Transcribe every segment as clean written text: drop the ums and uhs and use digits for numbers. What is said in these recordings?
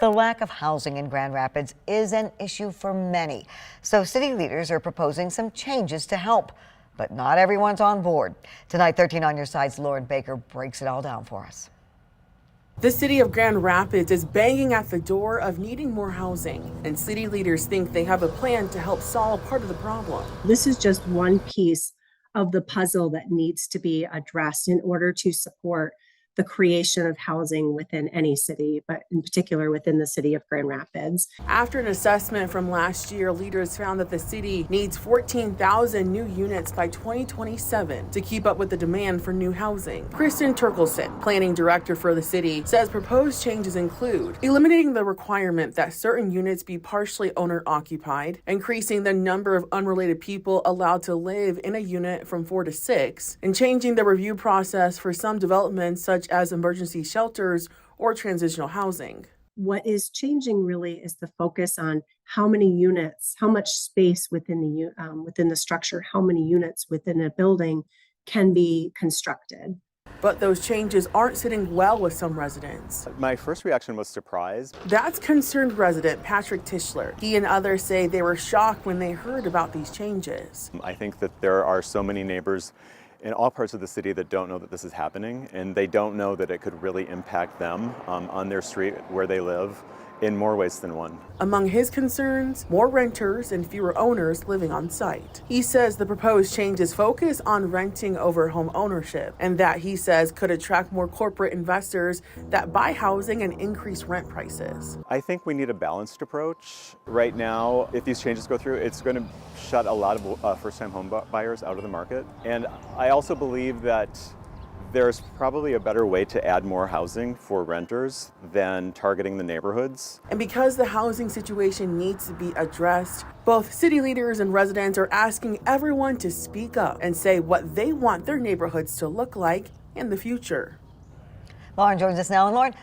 The lack of housing in Grand Rapids is an issue for many. So city leaders are proposing some changes to help. But not everyone's on board. Tonight, 13 on Your Side's Lauren Baker breaks it all down for us. The city of Grand Rapids is banging at the door of needing more housing, and city leaders think they have a plan to help solve part of the problem. This is just one piece of the puzzle that needs to be addressed in order to support the creation of housing within any city, but in particular within the city of Grand Rapids. After an assessment from last year, leaders found that the city needs 14,000 new units by 2027 to keep up with the demand for new housing. Kristen Turkelson, planning director for the city, says proposed changes include eliminating the requirement that certain units be partially owner-occupied, increasing the number of unrelated people allowed to live in a unit from 4 to 6, and changing the review process for some developments such as emergency shelters or transitional housing. What is changing really is the focus on how many units, how much space within the structure, how many units within a building can be constructed. But those changes aren't sitting well with some residents. My first reaction was surprise. That's concerned resident Patrick Tischler. He and others say they were shocked when they heard about these changes. I think that there are so many neighbors in all parts of the city that don't know that this is happening, and they don't know that it could really impact them on their street where they live in more ways than one. Among his concerns, more renters and fewer owners living on site. He says the proposed changes focus on renting over home ownership, and that he says could attract more corporate investors that buy housing and increase rent prices. I think we need a balanced approach. Right now, if these changes go through, it's going to shut a lot of first-time home buyers out of the market. And I also believe that there's probably a better way to add more housing for renters than targeting the neighborhoods. And because the housing situation needs to be addressed, both city leaders and residents are asking everyone to speak up and say what they want their neighborhoods to look like in the future. Lauren joins us now. And Lauren,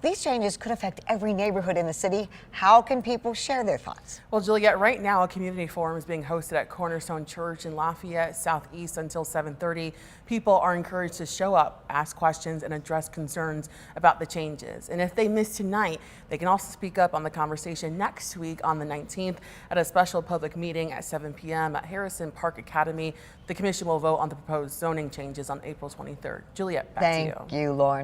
these changes could affect every neighborhood in the city. How can people share their thoughts? Well, Juliet, right now a community forum is being hosted at Cornerstone Church in Lafayette Southeast until 7:30. People are encouraged to show up, ask questions, and address concerns about the changes. And if they miss tonight, they can also speak up on the conversation next week on the 19th at a special public meeting at 7 p.m. at Harrison Park Academy. The commission will vote on the proposed zoning changes on April 23rd. Juliet, back to you. Thank you, Lauren.